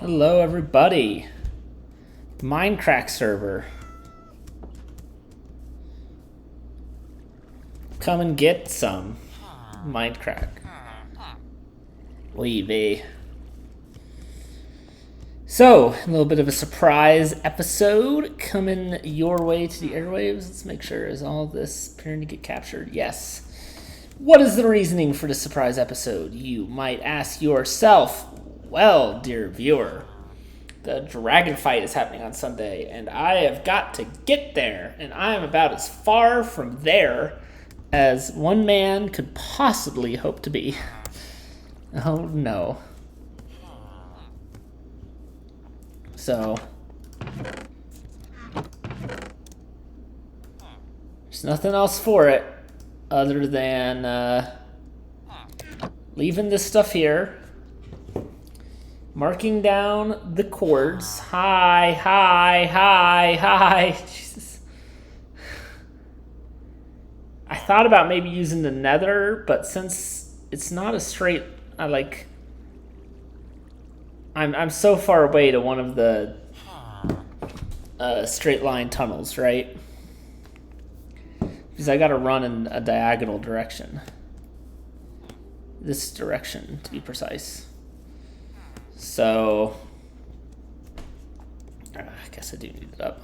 Hello, everybody. Mindcrack server. Come and get some Mindcrack. Wee. So, a little bit of a surprise episode coming your way to the airwaves. Let's make sure, is all this appearing to get captured? Yes. What is the reasoning for the surprise episode? You might ask yourself. Well, dear viewer, the dragon fight is happening on Sunday, and I have got to get there, and I am about as far from there as one man could possibly hope to be. Oh no. So, there's nothing else for it other than leaving this stuff here, marking down the chords. Hi. Jesus. I thought about maybe using the nether, but since it's not a straight, I'm so far away to one of the straight line tunnels, right? Because I gotta run in a diagonal direction. This direction, to be precise. So, I guess I do need it up.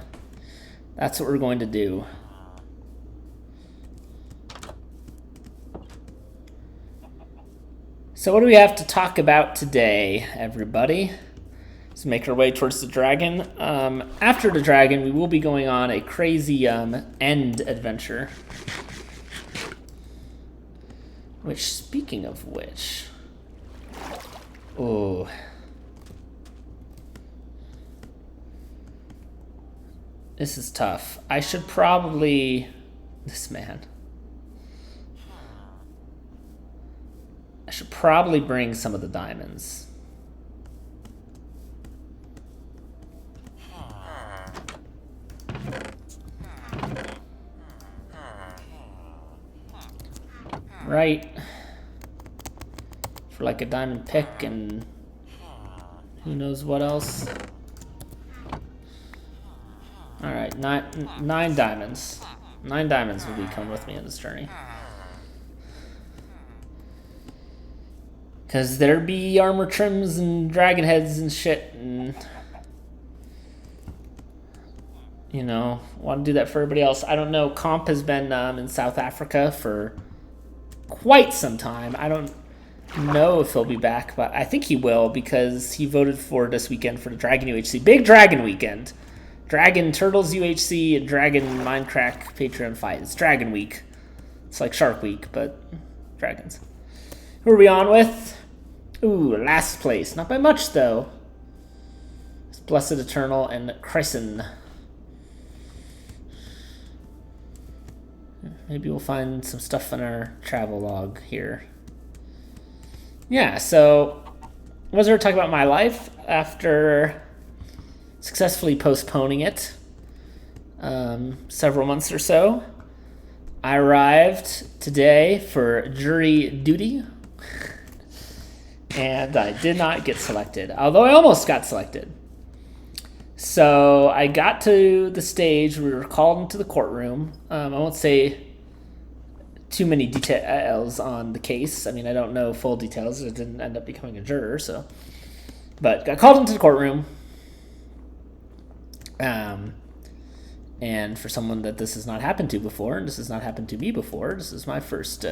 That's what we're going to do. So what do we have to talk about today, everybody? Let's make our way towards the dragon. After the dragon, we will be going on a crazy end adventure. Which, speaking of which... Oh... This is tough. I should probably... This man... I should probably bring some of the diamonds. Right. For like a diamond pick and who knows what else. Alright, nine diamonds. 9 diamonds will be coming with me on this journey. Because there be armor trims and dragon heads and shit, and you know, want to do that for everybody else. I don't know. Comp has been in South Africa for quite some time. I don't know if he'll be back, but I think he will because he voted for this weekend for the Dragon UHC. Big Dragon weekend. Dragon Turtles UHC and Dragon Mindcrack Patreon fight. It's Dragon Week. It's like Shark Week, but dragons. Who are we on with? Ooh, last place. Not by much, though. It's Blessed Eternal and Chryson. Maybe we'll find some stuff in our travel log here. Yeah, so I was going to talk about my life after successfully postponing it several months or so. I arrived today for jury duty. And I did not get selected, although I almost got selected. So I got to the stage. We were called into the courtroom. I won't say too many details on the case. I mean, I don't know full details. I didn't end up becoming a juror, so. But got called into the courtroom. And for someone that this has not happened to before, and this has not happened to me before, this is my first...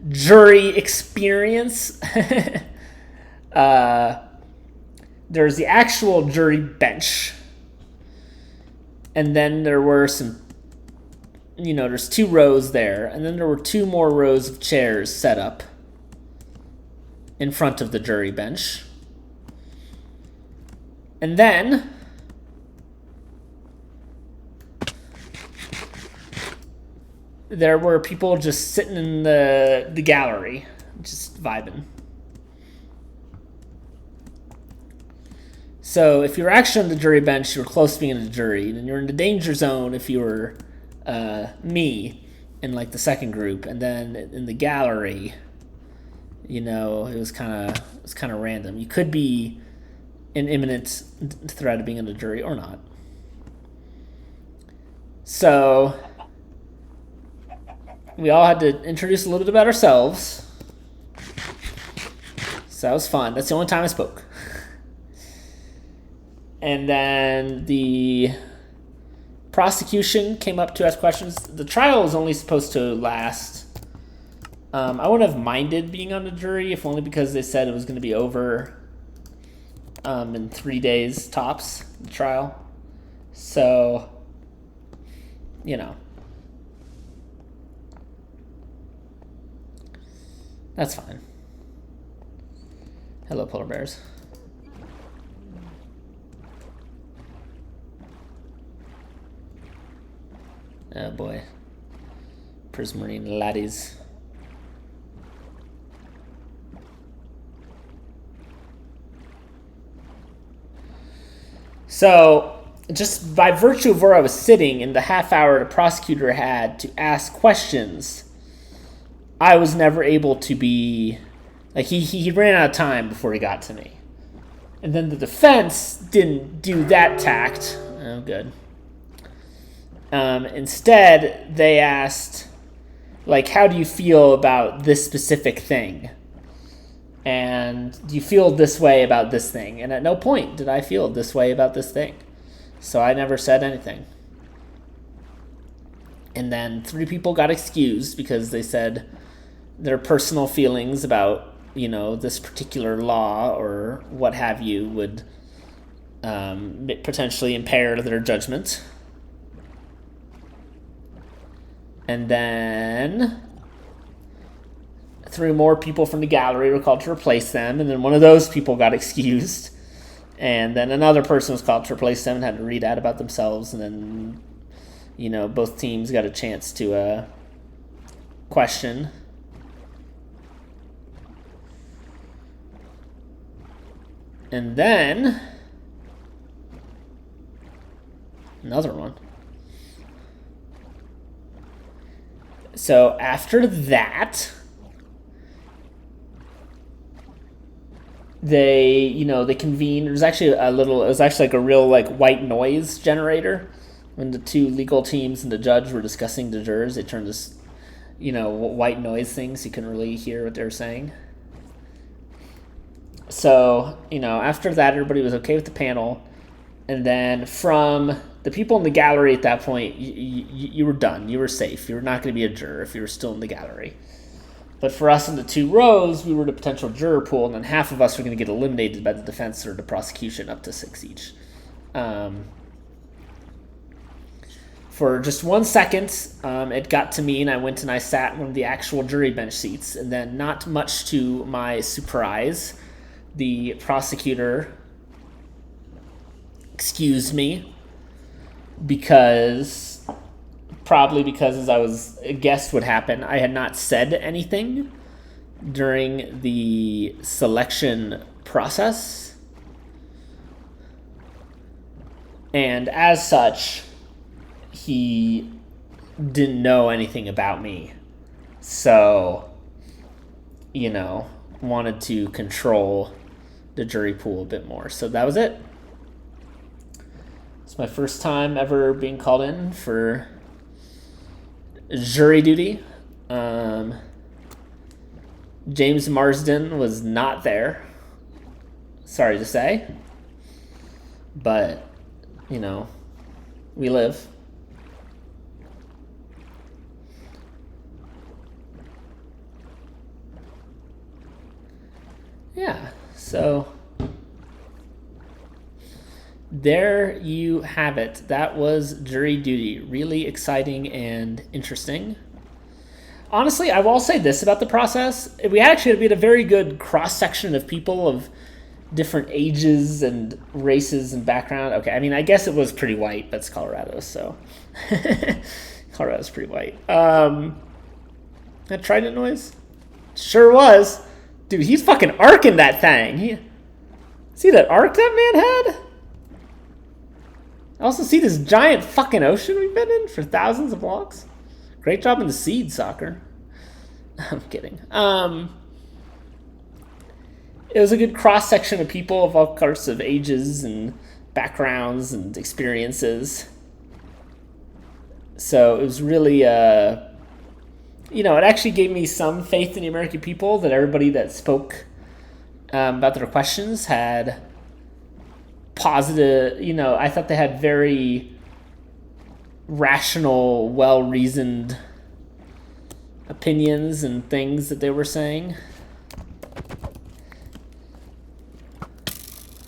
jury experience. There's the actual jury bench, and then there were some, there's 2 rows there, and then there were 2 more rows of chairs set up in front of the jury bench, and then there were people just sitting in the gallery, just vibing. So if you were actually on the jury bench, you were close to being in the jury, and you're in the danger zone if you were me in like the second group, and then in the gallery, it was kind of random. You could be an imminent threat of being on the jury or not. So we all had to introduce a little bit about ourselves. So that was fun. That's the only time I spoke. And then the prosecution came up to ask questions. The trial was only supposed to last. I wouldn't have minded being on the jury, if only because they said it was going to be over in 3 days tops, the trial. So, that's fine. Hello, polar bears. Oh boy. Prismarine laddies. So, just by virtue of where I was sitting in the half hour the prosecutor had to ask questions, I was never able to be... he ran out of time before he got to me. And then the defense didn't do that tact. Oh, good. Instead, they asked, how do you feel about this specific thing? And do you feel this way about this thing? And at no point did I feel this way about this thing. So I never said anything. And then 3 people got excused because they said their personal feelings about, this particular law or what have you would potentially impair their judgment. And then 3 more people from the gallery were called to replace them, and then one of those people got excused. And then another person was called to replace them and had to read out about themselves, and then, both teams got a chance to question. And then another one. So after that, they convened. It was actually a real white noise generator. When the 2 legal teams and the judge were discussing the jurors, they turned this, white noise thing so you couldn't really hear what they were saying. So, after that, everybody was okay with the panel. And then from the people in the gallery at that point, you were done. You were safe. You were not going to be a juror if you were still in the gallery. But for us in the 2 rows, we were the potential juror pool, and then half of us were going to get eliminated by the defense or the prosecution, up to 6 each. For just 1 second, it got to me, and I went and I sat in one of the actual jury bench seats. And then, not much to my surprise, the prosecutor excused me probably because, as I was guessed would happen, I had not said anything during the selection process. And as such, he didn't know anything about me. So, wanted to control the jury pool a bit more. So that was it. It's my first time ever being called in for jury duty. James Marsden was not there. Sorry to say. But, we live. Yeah, so there you have it. That was jury duty. Really exciting and interesting. Honestly, I will say this about the process. We had a very good cross-section of people of different ages and races and background. Okay, I guess it was pretty white, but it's Colorado, so Colorado's pretty white. That trident noise? Sure was. Dude, he's fucking arcing that thing. See that arc that man had? I also see this giant fucking ocean we've been in for thousands of blocks. Great job in the seed soccer. I'm kidding. it was a good cross section of people of all sorts of ages and backgrounds and experiences. So it was really, it actually gave me some faith in the American people that everybody that spoke about their questions had positive, I thought they had very rational, well-reasoned opinions and things that they were saying.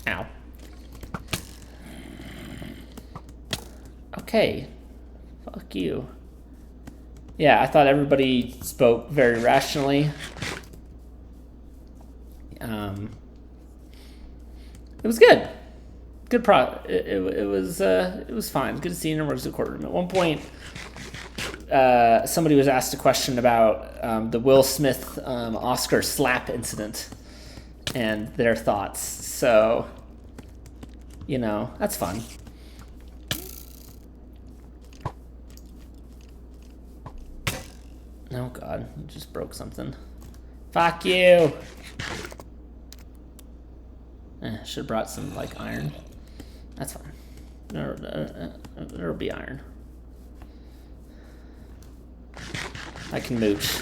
Ow. Okay. Fuck you. Yeah, I thought everybody spoke very rationally. It was good. Good it was fine. Good to see an emergency courtroom. At one point, somebody was asked a question about the Will Smith Oscar slap incident and their thoughts. So, that's fun. Oh God, I just broke something. Fuck you. Should have brought some iron. That's fine. There'll be iron. I can mooch.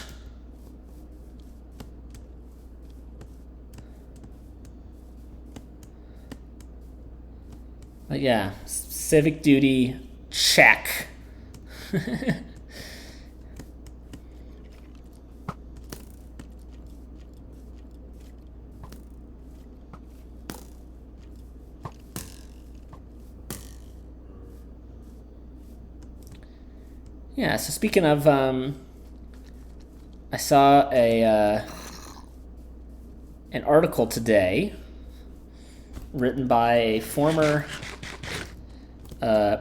But yeah, civic duty, check. Yeah, so speaking of, I saw an article today written by a former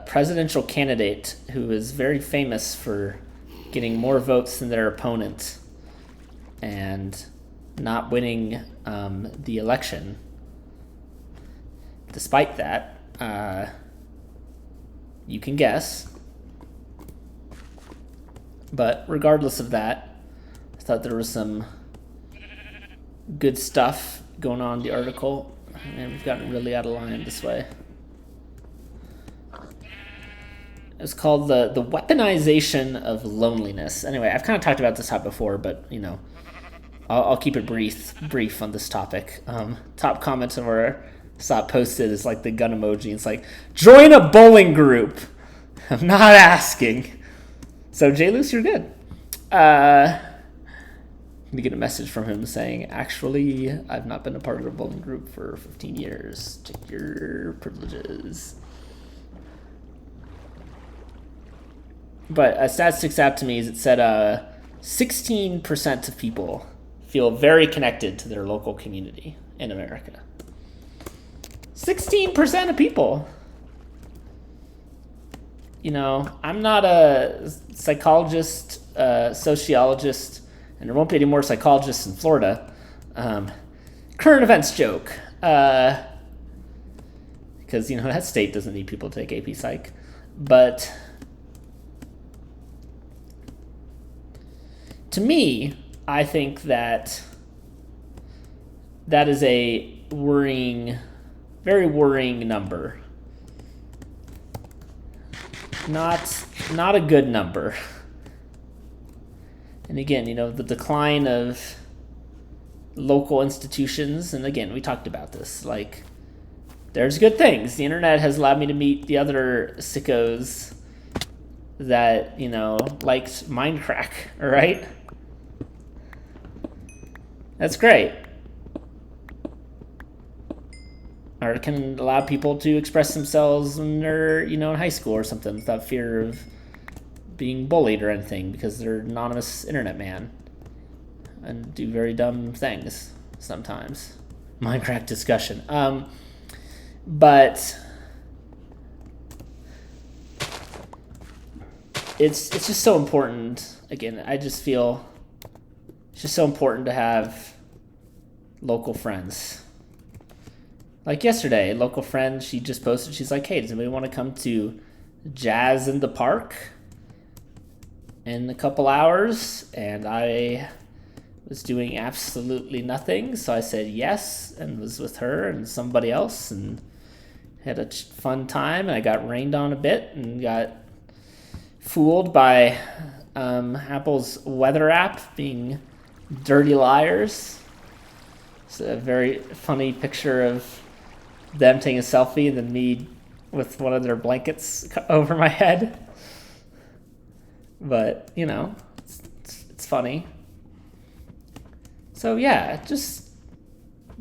presidential candidate who is very famous for getting more votes than their opponent and not winning the election. Despite that, you can guess. But regardless of that, I thought there was some good stuff going on in the article. And we've gotten really out of line this way. It's called the weaponization of loneliness. Anyway, I've kind of talked about this topic before, but I'll keep it brief on this topic. Top comment on where I saw it posted is the gun emoji. It's join a bowling group. I'm not asking. So, Jay Luce, you're good. Let me get a message from him saying, actually, I've not been a part of a bowling group for 15 years. Check your privileges. But a stat sticks out to me is it said 16% of people feel very connected to their local community in America. 16% of people. I'm not a psychologist, sociologist, and there won't be any more psychologists in Florida. Current events joke. Because, that state doesn't need people to take AP Psych. But to me, I think that is a very worrying number. Not a good number. And again, the decline of local institutions, and again, we talked about this, there's good things. The internet has allowed me to meet the other sickos that, liked Mindcrack, all right? That's great. Or it can allow people to express themselves when they're, in high school or something without fear of being bullied or anything because they're an anonymous internet man and do very dumb things sometimes. Minecraft discussion. But it's just so important. Again, I just feel it's just so important to have local friends. Like yesterday, a local friend, she just posted, she's like, hey, does anybody want to come to Jazz in the Park in a couple hours? And I was doing absolutely nothing. So I said yes and was with her and somebody else and had a fun time. And I got rained on a bit and got fooled by Apple's weather app being dirty liars. It's a very funny picture of them taking a selfie and then me with one of their blankets over my head. But, it's funny. So, yeah, just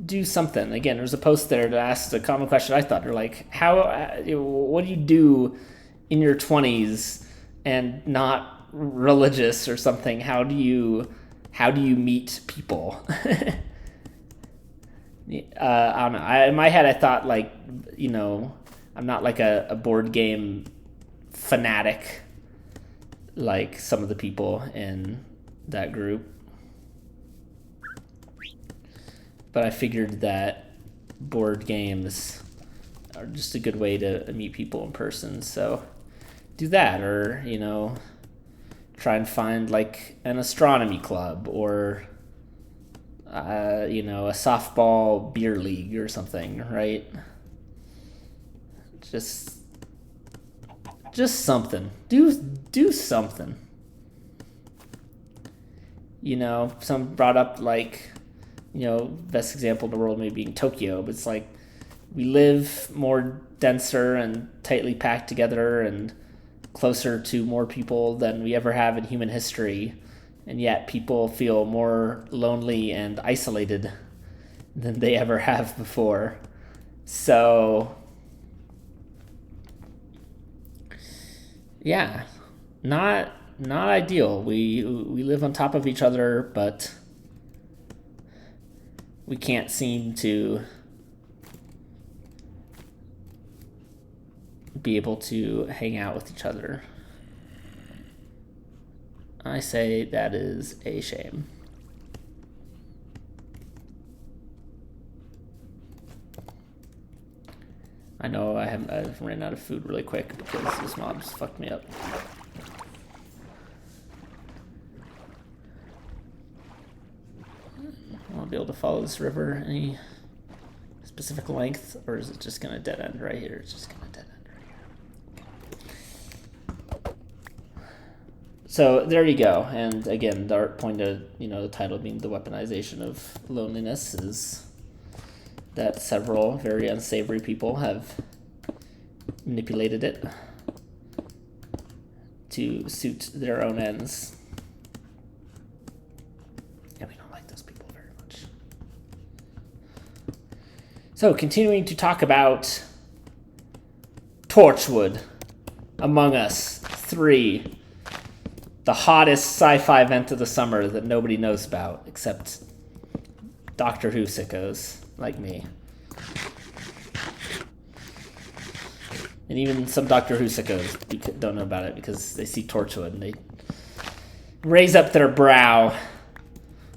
do something. Again, there's a post there that asked a common question I thought. They're like, what do you do in your 20s and not religious or something? How do you meet people? I don't know. In my head, I thought, I'm not like a board game fanatic like some of the people in that group. But I figured that board games are just a good way to meet people in person. So do that, or, try and find like an astronomy club or, a softball beer league or something, right? Just something. Do something. Some brought up best example in the world maybe being Tokyo, but it's like we live more denser and tightly packed together and closer to more people than we ever have in human history, and yet people feel more lonely and isolated than they ever have before. So yeah, not ideal. We live on top of each other, but we can't seem to be able to hang out with each other. I say that is a shame. I know I've ran out of food really quick because this mob just fucked me up. I'll be able to follow this river any specific length, or is it just gonna dead end right here? It's just gonna dead end right here. So there you go. And again, the point of the title being the weaponization of loneliness is that several very unsavory people have manipulated it to suit their own ends. And we don't like those people very much. So, continuing to talk about Torchwood, Among Us 3, the hottest sci-fi event of the summer that nobody knows about except Doctor Who sickos like me. And even some Doctor Who sickos don't know about it because they see Torchwood and they raise up their brow.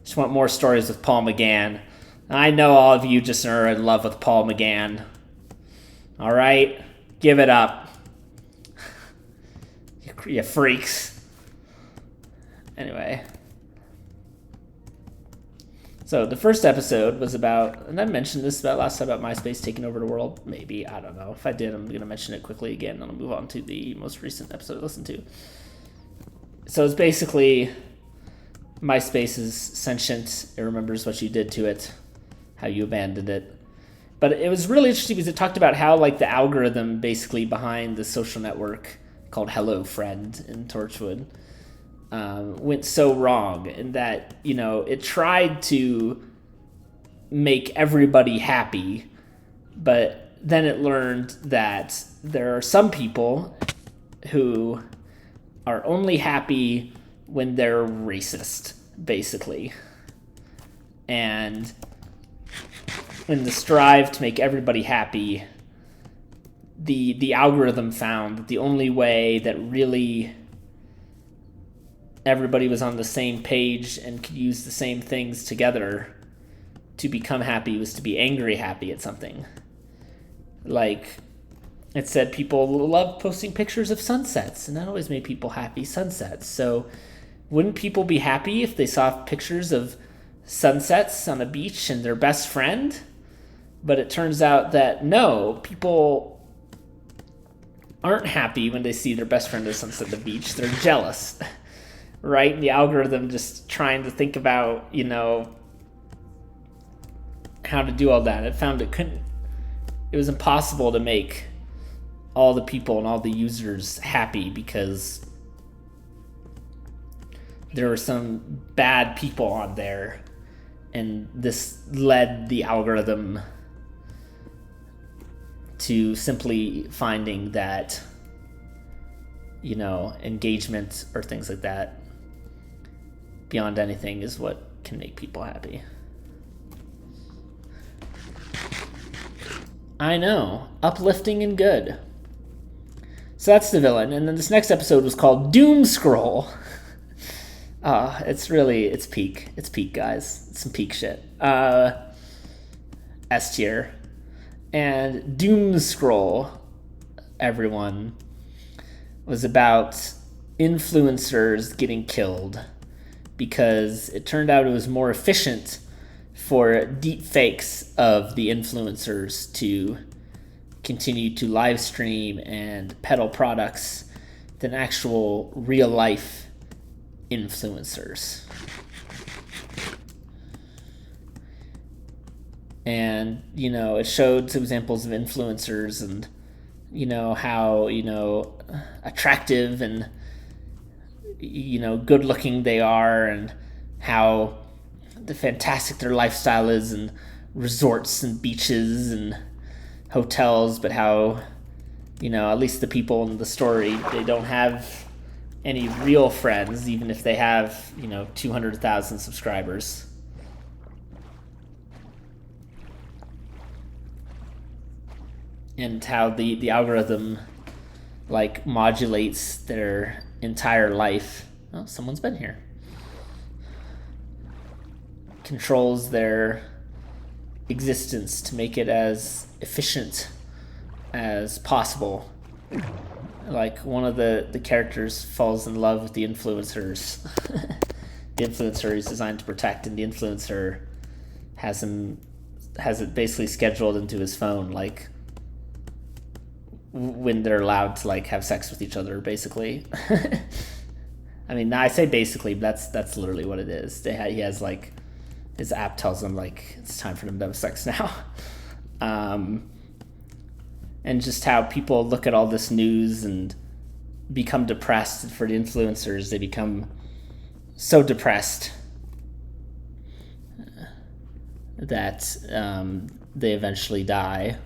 Just want more stories with Paul McGann. I know all of you just are in love with Paul McGann. All right? Give it up. You freaks. Anyway. So the first episode was about, and I mentioned this about last time about MySpace taking over the world. Maybe, I don't know. If I did, I'm going to mention it quickly again, and I'll move on to the most recent episode I listened to. So it's basically MySpace is sentient. It remembers what you did to it, how you abandoned it. But it was really interesting because it talked about how the algorithm basically behind the social network called Hello Friend in Torchwood went so wrong, and that it tried to make everybody happy, but then it learned that there are some people who are only happy when they're racist, basically. And in the strive to make everybody happy, the algorithm found that the only way that really everybody was on the same page and could use the same things together to become happy was to be angry happy at something. Like, it said people love posting pictures of sunsets, and that always made people happy, sunsets. So wouldn't people be happy if they saw pictures of sunsets on a beach and their best friend. But it turns out that no, people aren't happy when they see their best friend at sunset at the beach. They're jealous, right? And the algorithm just trying to think about, how to do all that. It found it was impossible to make all the people and all the users happy because there were some bad people on there, and this led the algorithm to simply finding that, engagement or things like that beyond anything is what can make people happy. I know, uplifting and good. So that's the villain, and then this next episode was called Doom Scroll. It's peak. It's peak, guys. It's some peak shit. S tier. And Doom Scroll, everyone, was about influencers getting killed because it turned out it was more efficient for deep fakes of the influencers to continue to live stream and peddle products than actual real life influencers. And, it showed some examples of influencers and, how, attractive and, good looking they are, and how fantastic their lifestyle is, and resorts and beaches and hotels, but how, at least the people in the story, they don't have any real friends, even if they have, 200,000 subscribers. And how the algorithm, modulates their entire life. Oh, someone's been here. Controls their existence to make it as efficient as possible. One of the characters falls in love with the influencers. The influencer he's designed to protect, and the influencer has it basically scheduled into his phone, when they're allowed to have sex with each other, basically. I mean, I say basically, but that's literally what it is. He has his app tells him it's time for them to have sex now. And just how people look at all this news and become depressed. For the influencers, they become so depressed that they eventually die.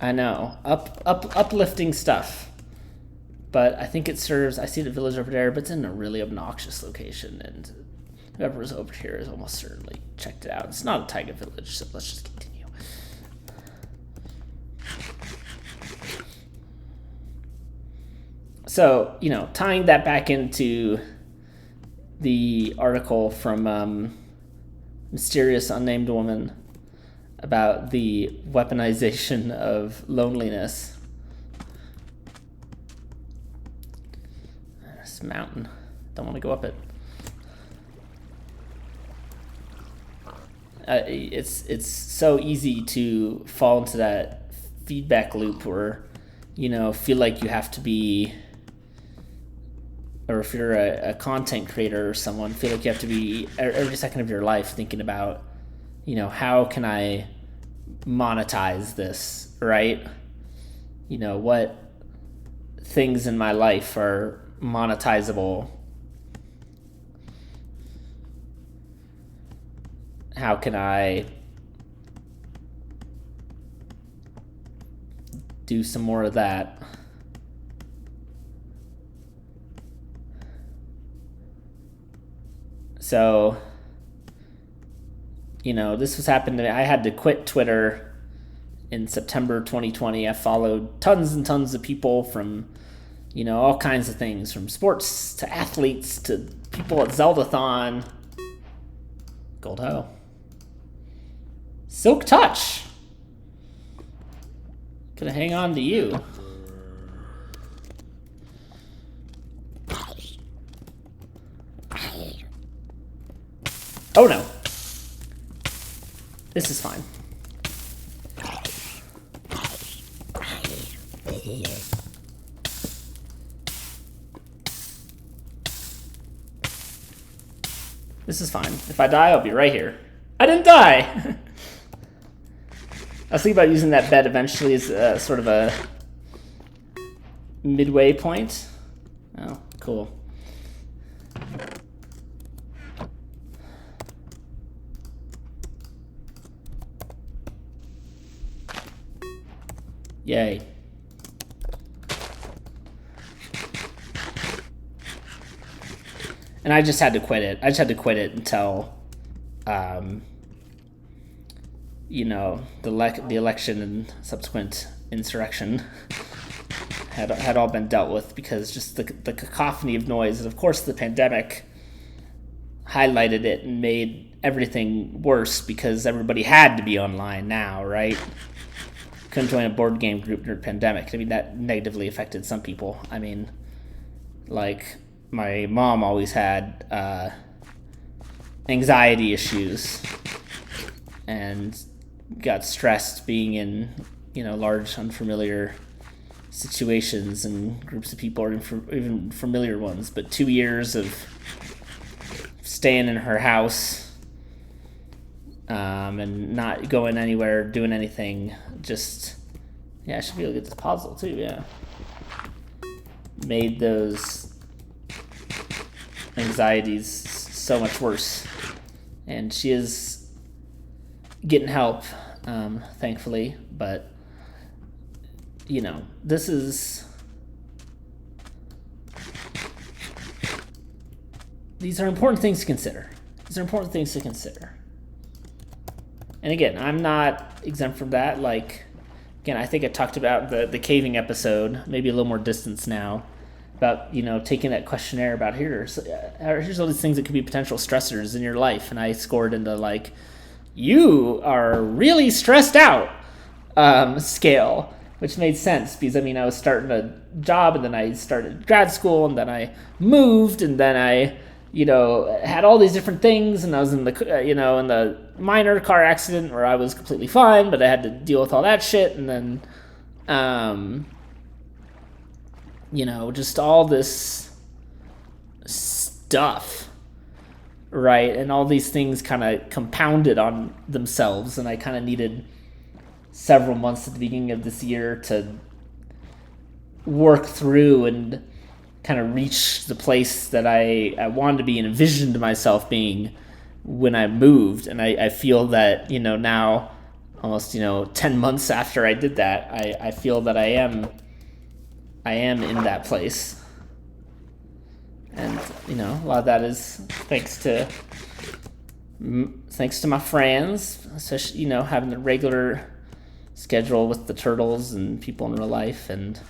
I know, uplifting stuff, but I think it serves. I see the village over there, but it's in a really obnoxious location, and whoever was over here has almost certainly checked it out. It's not a taiga village, so let's just continue. So, tying that back into the article from Mysterious Unnamed Woman about the weaponization of loneliness. This mountain. Don't want to go up it. It's so easy to fall into that feedback loop where, feel like you have to be, or if you're a content creator or someone, feel like you have to be every second of your life thinking about, how can I monetize this, right? What things in my life are monetizable? How can I do some more of that? So, this was happening. I had to quit Twitter in September 2020. I followed tons and tons of people from, all kinds of things, from sports to athletes to people at Zeldathon. Gold Ho. Silk Touch. Gonna hang on to you. Oh no. This is fine. This is fine. If I die, I'll be right here. I didn't die! I was thinking about using that bed eventually as sort of a midway point. Oh, cool. Yay. And I just had to quit it. I just had to quit it until, you know, the election and subsequent insurrection had all been dealt with, because just the cacophony of noise, and of course the pandemic highlighted it and made everything worse because everybody had to be online now, right? Couldn't join a board game group during the pandemic. I mean, that negatively affected some people. I mean, like, my mom always had anxiety issues and got stressed being in, you know, large unfamiliar situations and groups of people, or even familiar ones. But 2 years of staying in her house and not going anywhere, doing anything, just, yeah, I should be able to get this puzzle too, yeah. Made those anxieties so much worse. And she is getting help, thankfully, but, you know, these are important things to consider. And again, I'm not exempt from that. Like, again, I think I talked about the caving episode, maybe a little more distance now, about, you know, taking that questionnaire about here's all these things that could be potential stressors in your life. And I scored into, like, you are really stressed out scale, which made sense because, I mean, I was starting a job, and then I started grad school, and then I moved, and then I, you know, had all these different things, and I was in the, you know, in the minor car accident where I was completely fine, but I had to deal with all that shit, and then, you know, just all this stuff, right? And all these things kind of compounded on themselves, and I kind of needed several months at the beginning of this year to work through and kind of reach the place that I wanted to be and envisioned myself being when I moved. And I feel that, you know, now, almost, you know, 10 months after I did that, I feel that I am in that place. And, you know, a lot of that is thanks to my friends, especially, you know, having the regular schedule with the turtles and people in real life and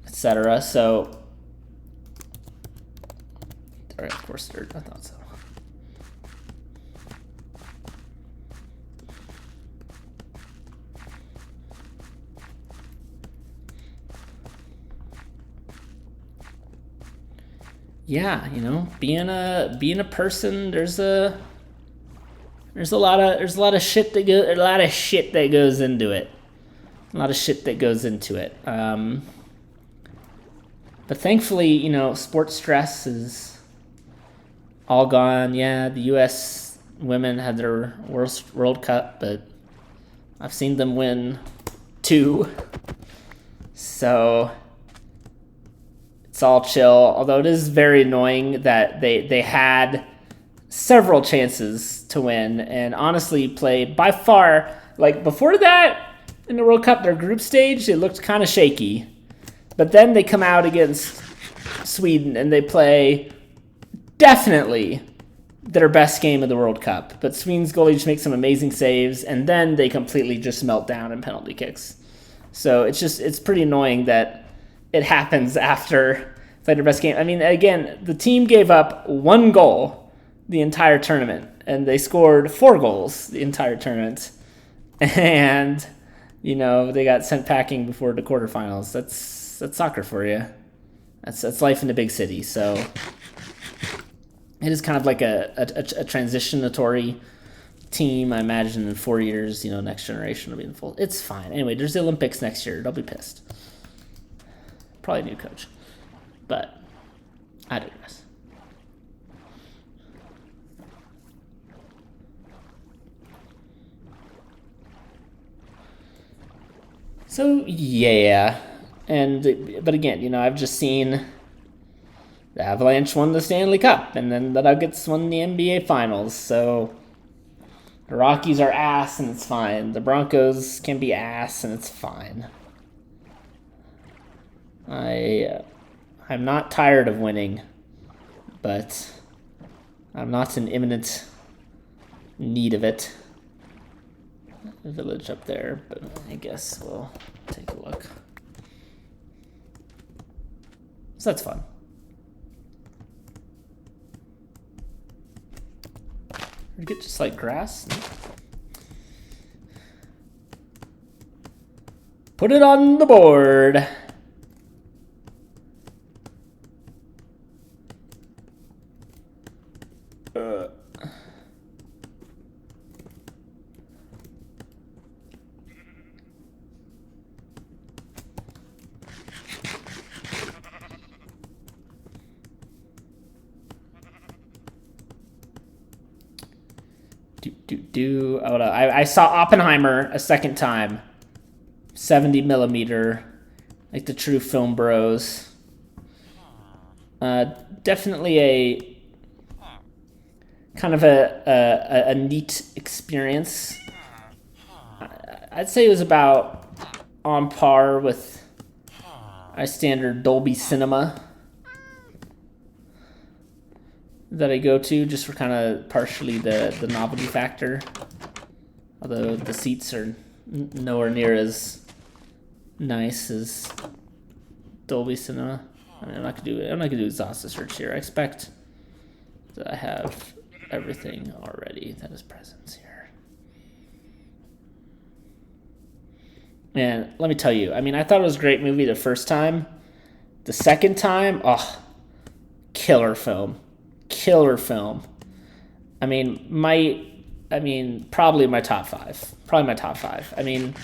etc. So, all right, of course, third. I thought so. Yeah, you know, being a person, there's a lot of shit that goes into it. But thankfully, you know, sports stress is all gone. Yeah, the U.S. women had their World Cup, but I've seen them win 2. So it's all chill. Although it is very annoying that they had several chances to win and honestly played by far, like, before that in the World Cup, their group stage, it looked kind of shaky. But then they come out against Sweden and they play definitely their best game of the World Cup. But Sweden's goalie just makes some amazing saves, and then they completely just melt down in penalty kicks. So it's pretty annoying that it happens after they played their best game. I mean, again, the team gave up 1 goal the entire tournament, and they scored 4 goals the entire tournament. And, you know, they got sent packing before the quarterfinals. That's soccer for you. That's life in the big city. So It is kind of like a transitionatory team. I imagine in 4 years, next generation will be in full. It's fine. Anyway, there's the Olympics next year. Don't be pissed. Probably a new coach, but I digress. So yeah, but again, I've just seen the Avalanche won the Stanley Cup, and then the Nuggets won the NBA Finals. So the Rockies are ass, and it's fine. The Broncos can be ass, and it's fine. I'm not tired of winning, but I'm not in imminent need of it. A village up there, but I guess we'll take a look. So that's fun. We get just like grass. Put it on the board. I saw Oppenheimer a second time. 70 millimeter, like the true film bros. Definitely a kind of a neat experience. I'd say it was about on par with our standard Dolby Cinema that I go to, just for kind of partially the novelty factor. Although the seats are nowhere near as nice as Dolby Cinema. I mean, I'm not gonna do exhaustive search here. I expect that I have everything already that is present here. And let me tell you, I mean, I thought it was a great movie the first time. The second time, killer film. I mean, probably my top five. I mean,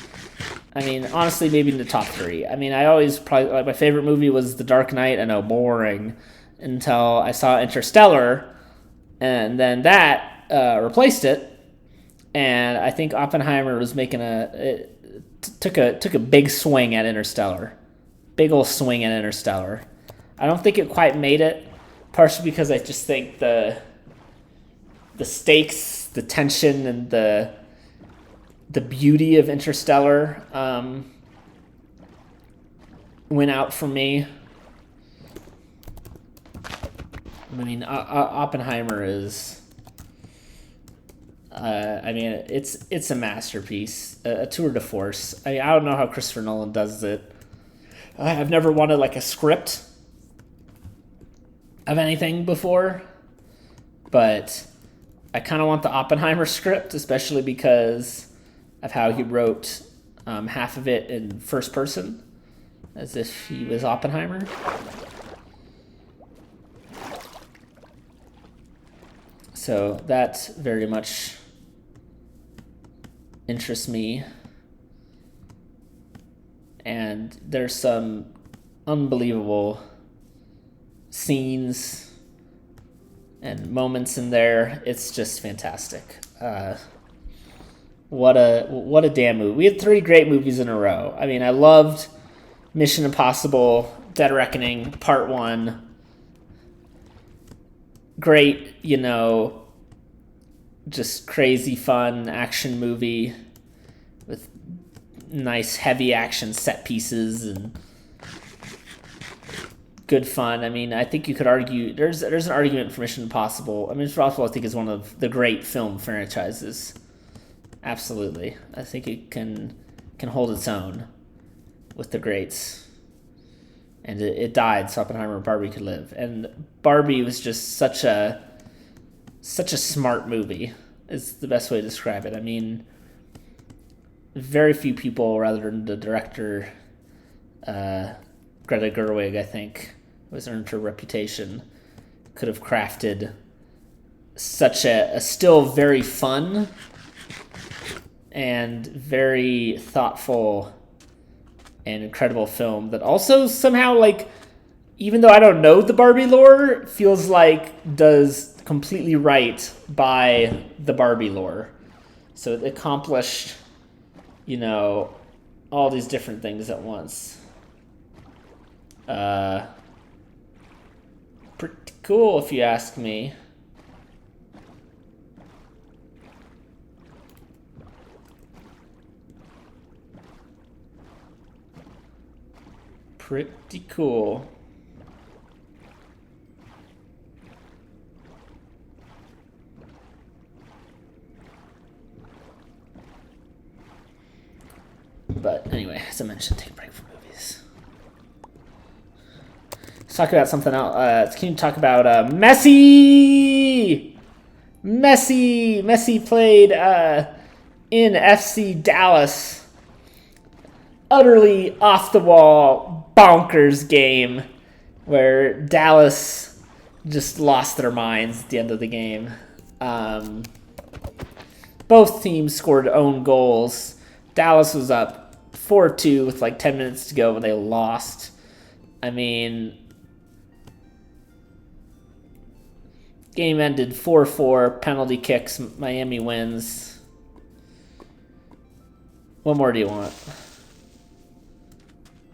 honestly, maybe in the top three. I mean, I always probably like my favorite movie was The Dark Knight. I know, boring, until I saw Interstellar, and then that replaced it. And I think Oppenheimer was took a big swing at Interstellar, big old swing at Interstellar. I don't think it quite made it, partially because I just think the stakes, the tension, and the beauty of Interstellar went out for me. I mean, Oppenheimer is. It's a masterpiece, a tour de force. I don't know how Christopher Nolan does it. I've never wanted like a script of anything before, but I kind of want the Oppenheimer script, especially because of how he wrote half of it in first person, as if he was Oppenheimer. So that very much interests me. And there's some unbelievable scenes and moments in there. It's just fantastic. What a damn movie. We had 3 great movies in a row. I mean, I loved Mission Impossible Dead Reckoning Part 1. Great, just crazy fun action movie with nice heavy action set pieces and good fun. I mean, I think you could argue there's an argument for Mission Impossible. I mean, Mission Impossible I think is one of the great film franchises. Absolutely. I think it can hold its own with the greats. And it died so Oppenheimer and Barbie could live. And Barbie was just such a smart movie, is the best way to describe it. I mean, very few people, rather than the director, Greta Gerwig, I think, was earned her reputation, could have crafted such a still very fun and very thoughtful and incredible film that also somehow, like, even though I don't know the Barbie lore, feels like does completely right by the Barbie lore. So it accomplished, you know, all these different things at once. Pretty cool, if you ask me. Pretty cool. But anyway, as I mentioned, take a break from movies. Let's talk about something else. Can you talk about Messi? Messi played in FC Dallas. Utterly off the wall, bonkers game where Dallas just lost their minds at the end of the game. Both teams scored own goals. Dallas was up 4-2 with like 10 minutes to go when they lost. I mean, game ended 4-4, penalty kicks, Miami wins. What more do you want?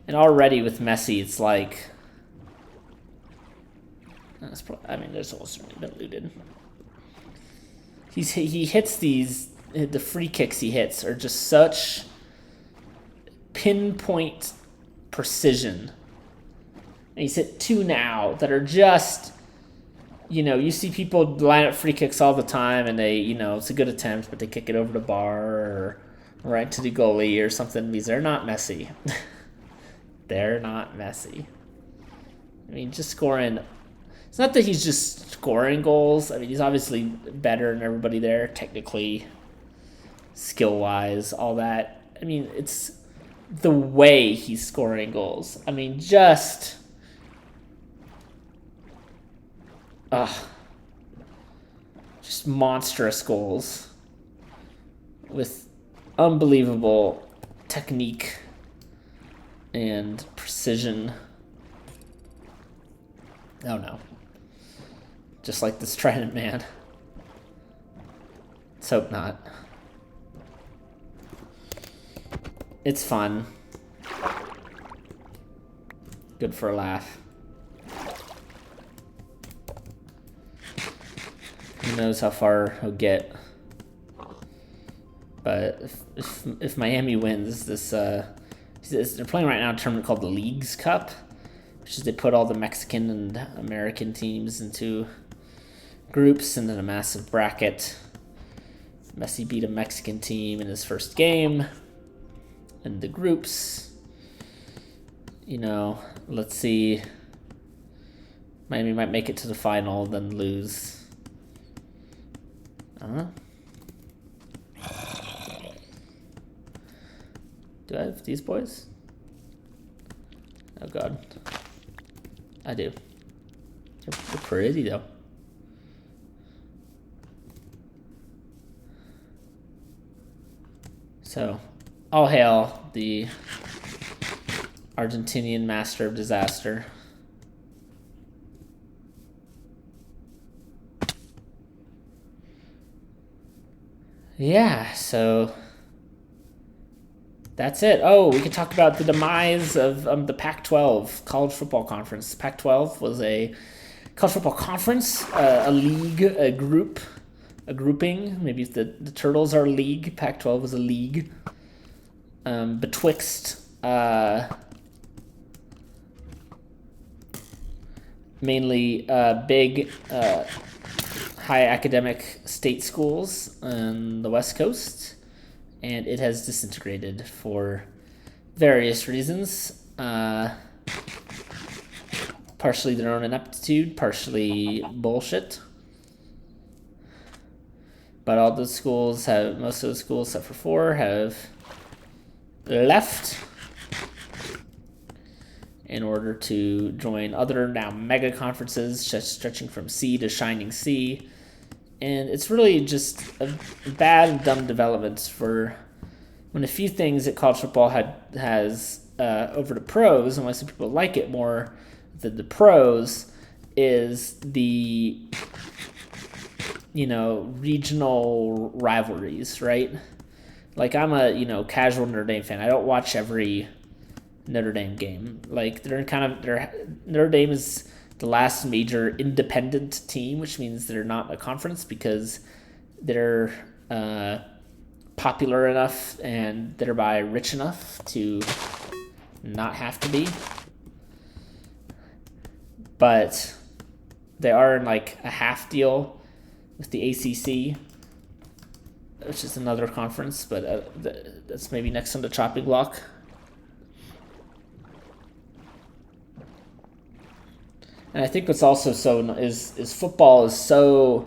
And already with Messi, it's like, I mean, there's almost certainly been looted. He hits the free kicks he hits are just such pinpoint precision. And he's hit 2 now that are just, you know, you see people line up free kicks all the time and they, you know, it's a good attempt, but they kick it over the bar or right to the goalie or something. These are not Messi. They're not Messi. I mean, just scoring. It's not that he's just scoring goals. I mean, he's obviously better than everybody there, technically, skill-wise, all that. I mean, it's the way he's scoring goals. I mean, just monstrous goals with unbelievable technique and precision. Oh no. Just like this Trident Man. Let's hope not. It's fun. Good for a laugh. Who knows how far he'll get. But if Miami wins this, they're playing right now a tournament called the Leagues Cup, which is they put all the Mexican and American teams into groups and then a massive bracket. Messi beat a Mexican team in his first game. And the groups, you know, let's see. Miami might make it to the final, then lose. Do I have these boys? Oh god. I do. They're pretty though. So, all hail the Argentinian master of disaster. Yeah, so that's it. Oh, we could talk about the demise of the Pac-12 college football conference. Pac-12 was a college football conference, a league, a group, a grouping. Maybe if the Turtles are a league, Pac-12 was a league. Betwixt mainly big high academic state schools on the West Coast, and it has disintegrated for various reasons. Partially their own ineptitude, partially bullshit. But all those schools have, most of the schools except for 4 have left in order to join other now mega conferences, just stretching from sea to shining sea. And it's really just a bad and dumb development for when a few things that college football has over the pros, and why some people like it more than the pros, is the regional rivalries, right? Like, I'm a casual Notre Dame fan. I don't watch every Notre Dame game. Like, Notre Dame is the last major independent team, which means they're not a conference because they're popular enough and thereby rich enough to not have to be. But they are in like a half deal with the ACC, which is another conference, but that's maybe next on the chopping block. And I think what's also is football is so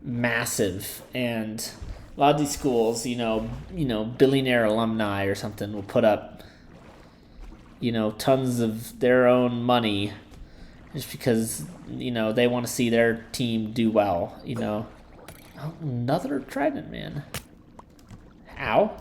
massive, and a lot of these schools, billionaire alumni or something will put up, tons of their own money just because, they want to see their team do well, Oh, another trident, man. How?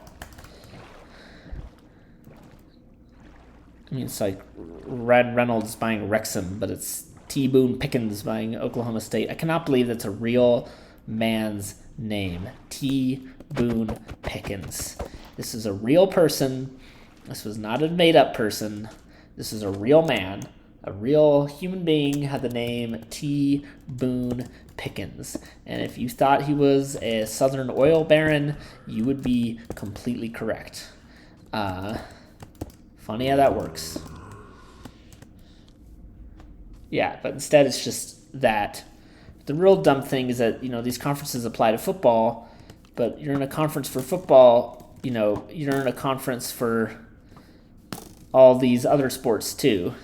I mean, it's like Red Reynolds buying Wrexham, but it's T. Boone Pickens buying Oklahoma State. I cannot believe that's a real man's name. T. Boone Pickens. This is a real person. This was not a made-up person. This is a real man. A real human being had the name T. Boone Pickens. And if you thought he was a Southern oil baron, you would be completely correct. Funny how that works. Yeah, but instead it's just that. The real dumb thing is that, these conferences apply to football, but you're in a conference for football, you're in a conference for all these other sports too.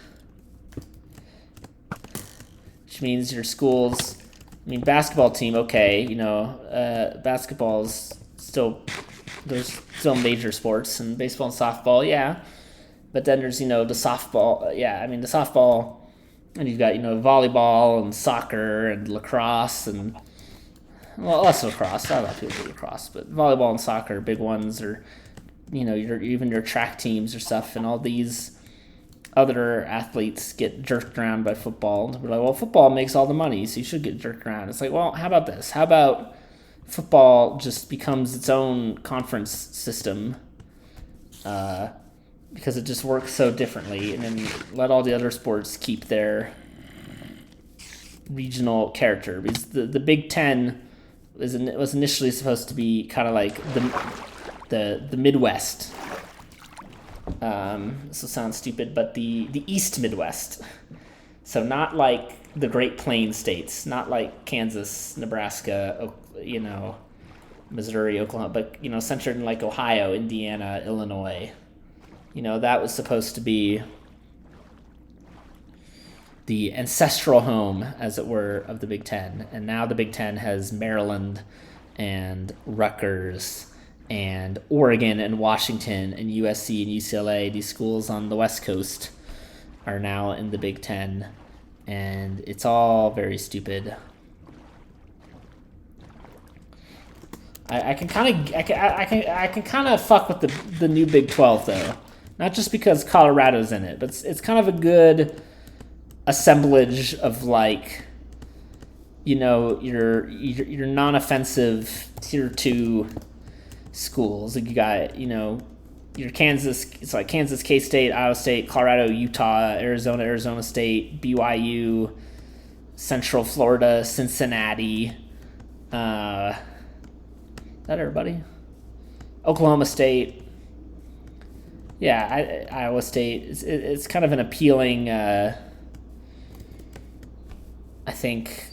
Which means your schools, basketball team, okay, basketball's there's still major sports, and baseball and softball, yeah. But then there's, the softball, the softball, and you've got, volleyball and soccer and lacrosse and, well, less lacrosse. Not a lot of people do lacrosse, but volleyball and soccer are big ones, or, even your track teams or stuff, and all these other athletes get jerked around by football. We're like, well, football makes all the money, so you should get jerked around. It's like, well, how about this? How about football just becomes its own conference system, because it just works so differently, and then let all the other sports keep their regional character. Because the Big Ten was initially supposed to be kind of like the Midwest. This will sound stupid, but the East Midwest. So not like the Great Plains states, not like Kansas, Nebraska, Missouri, Oklahoma, but centered in like Ohio, Indiana, Illinois. That was supposed to be the ancestral home, as it were, of the Big Ten. And now the Big Ten has Maryland and Rutgers and Oregon and Washington and USC and UCLA. These schools on the West Coast are now in the Big Ten, and it's all very stupid. I can kind of fuck with the new Big 12 though. Not just because Colorado's in it, but it's kind of a good assemblage of like, your non-offensive tier 2 schools. Like you got, your Kansas, it's like Kansas, K-State, Iowa State, Colorado, Utah, Arizona State, BYU, Central Florida, Cincinnati. Is that everybody? Oklahoma State. Yeah, Iowa State. It's kind of an appealing, I think,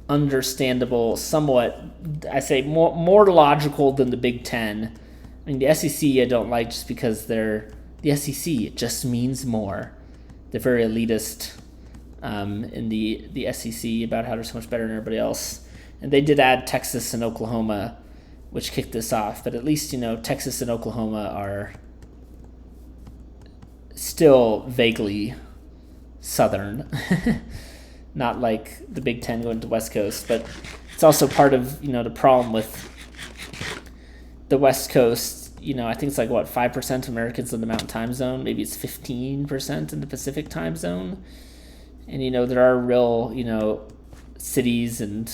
understandable, somewhat, I say, more logical than the Big Ten. I mean, the SEC I don't like just because the SEC. It just means more. They're very elitist in the SEC about how they're so much better than everybody else. And they did add Texas and Oklahoma, which kicked this off. But at least, Texas and Oklahoma are still vaguely Southern. not like the Big Ten going to the West Coast, but it's also part of, the problem with the West Coast. I think it's like, what, 5% of Americans in the Mountain Time Zone? Maybe it's 15% in the Pacific Time Zone. And, there are real, cities and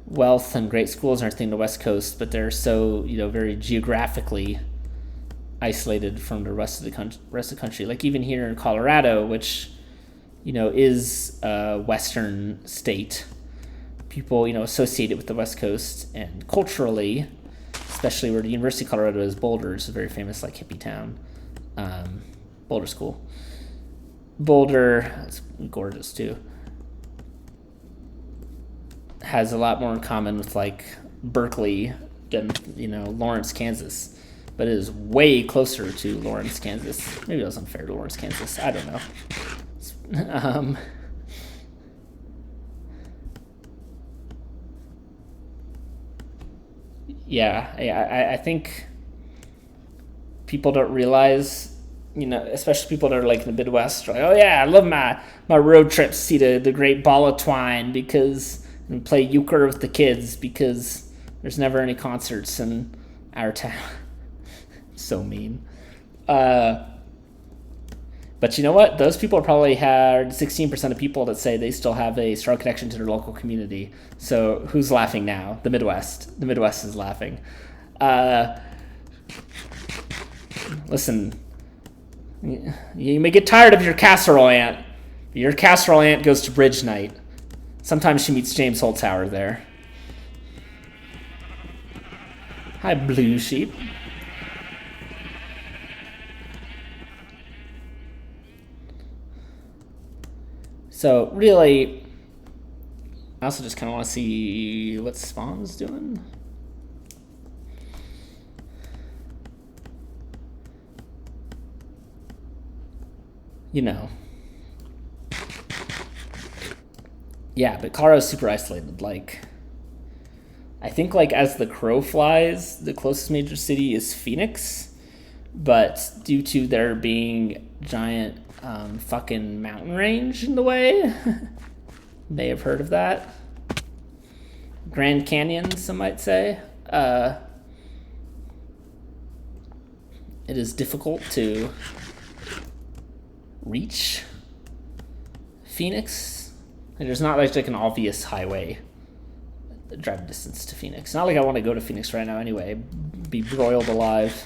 wealth and great schools and everything in the West Coast, but they're so, very geographically isolated from the rest of the country. Like even here in Colorado, which, is a Western state, people, associate it with the West Coast, and culturally, especially where the University of Colorado is, Boulder is a very famous like hippie town. Boulder School. Boulder, it's gorgeous too, has a lot more in common with like Berkeley than, Lawrence, Kansas. But it is way closer to Lawrence, Kansas. Maybe that was unfair to Lawrence, Kansas. I don't know. I think people don't realize, especially people that are like in the Midwest, are like, oh yeah, I love my road trips, see the Great Ball of Twine and play euchre with the kids because there's never any concerts in our town. So mean. But you know what? Those people probably had 16% of people that say they still have a strong connection to their local community. So who's laughing now? The Midwest. The Midwest is laughing. Listen, you may get tired of your casserole aunt. Your casserole aunt goes to bridge night. Sometimes she meets James Holzhauer there. Hi, Blue Sheep. So really, I also just kind of want to see what Spawn's doing. Yeah, but Colorado's super isolated. Like, I think like as the crow flies, the closest major city is Phoenix, but due to there being giant fucking mountain range in the way, may have heard of that. Grand Canyon, some might say. It is difficult to reach Phoenix. And there's not like an obvious highway driving distance to Phoenix. Not like I want to go to Phoenix right now anyway. Be broiled alive.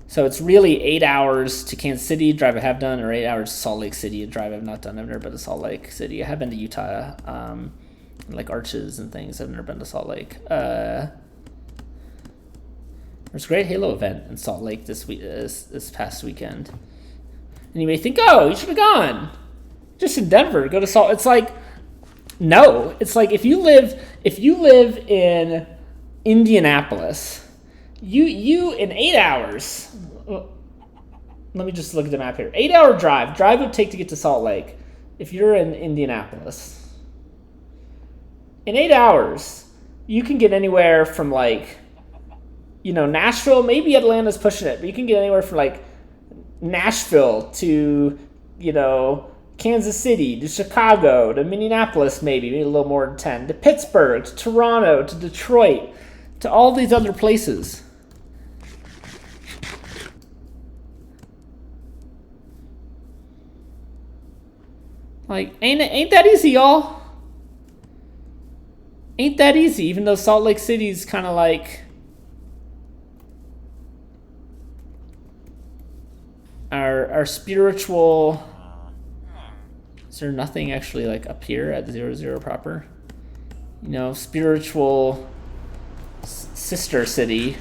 So it's really 8 hours to Kansas City, drive I have done, or 8 hours to Salt Lake City, a drive I've not done. I've never been to Salt Lake City. I have been to Utah, like Arches and things. I've never been to Salt Lake. There's a great Halo event in Salt Lake this past weekend. And you may think, oh, you should have gone. Just in Denver, go to Salt. It's like, no. It's like if you live in Indianapolis, you in 8 hours. Let me just look at the map here. 8 hour drive it would take to get to Salt Lake if you're in Indianapolis. In 8 hours, you can get anywhere from like, Nashville, maybe Atlanta's pushing it, but you can get anywhere from like Nashville to, Kansas City, to Chicago, to Minneapolis, maybe a little more than 10, to Pittsburgh, to Toronto, to Detroit, to all these other places. Like, ain't that easy, y'all? Ain't that easy, even though Salt Lake City's kind of like our spiritual. Is there nothing actually like up here at 00 proper? Spiritual sister city.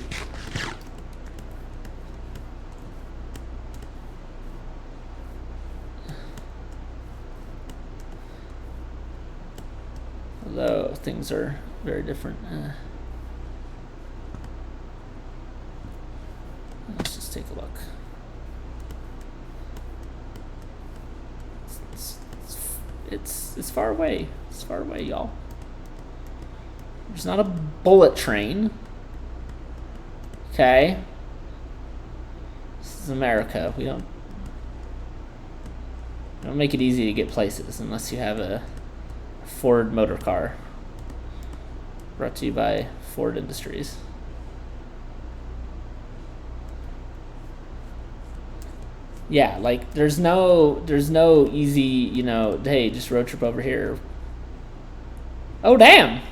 Although things are very different. Let's just take a look. It's far away. It's far away, y'all. There's not a bullet train. Okay. This is America. We don't Don't make it easy to get places unless you have a Ford motor car. Brought to you by Ford Industries. Yeah, like there's no easy, you know, hey, just road trip over here. Oh damn.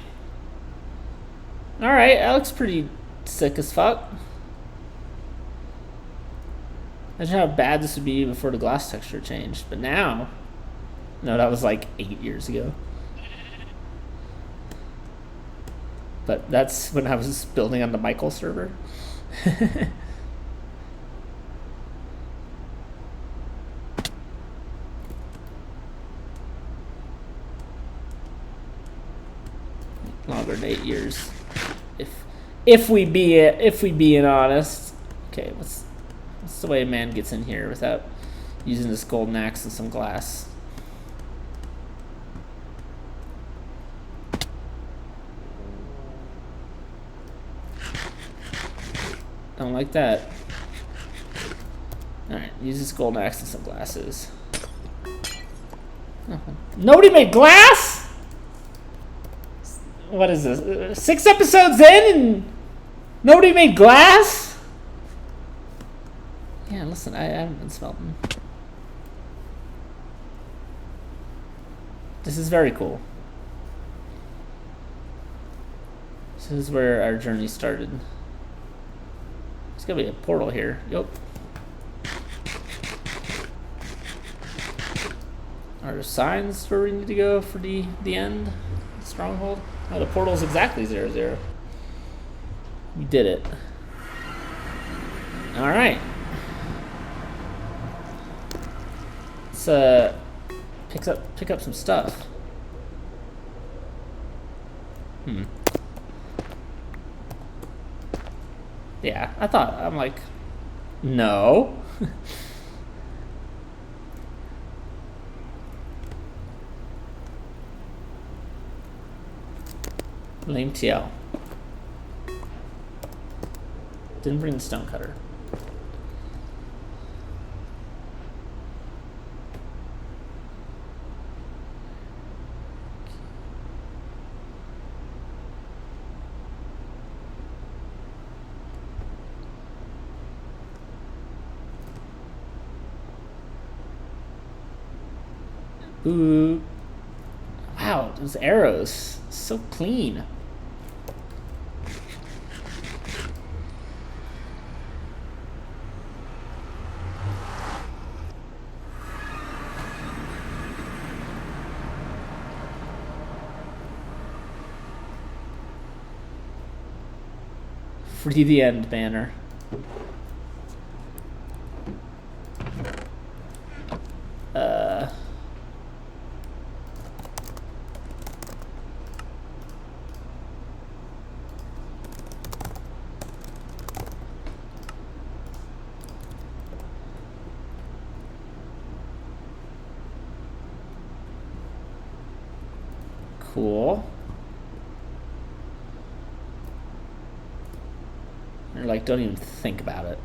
Alright, that looks pretty sick as fuck. Imagine how bad this would be before the glass texture changed. But now, no, that was like 8 years ago. But that's when I was building on the Michael server. Longer than 8 years, if we being honest. Okay, what's the way a man gets in here without using this golden axe and some glass? Don't like that. All right, use this golden axe and some glasses. Nobody made glass. What is this? 6 episodes in and nobody made glass? Yeah, listen, I haven't been smelting. This is very cool. This is where our journey started. There's gonna be a portal here. Yup. Are there signs where we need to go for the end? The stronghold? Oh, the portal's exactly 0, 0. We did it. Alright. Let's pick up some stuff. Yeah, I'm like, no. Lame TL. Didn't bring the stone cutter. Ooh. Wow, those arrows. So clean. Free the end banner. Cool. You're like, don't even think about it.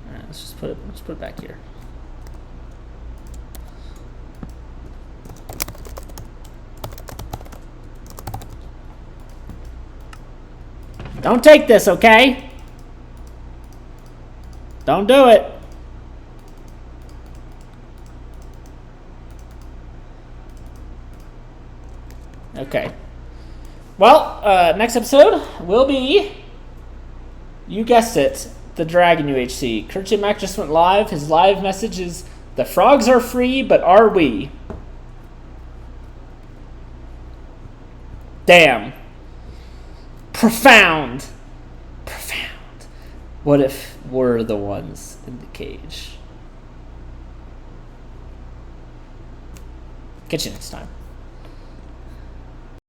Alright, let's put it back here. Don't take this, okay? Don't do it. Okay. Well, next episode will be, you guessed it, the Dragon UHC. Kurtjin Mac just went live. His live message is, the frogs are free, but are we? Damn. Profound. Profound. What if we're the ones in the cage? Catch you next time.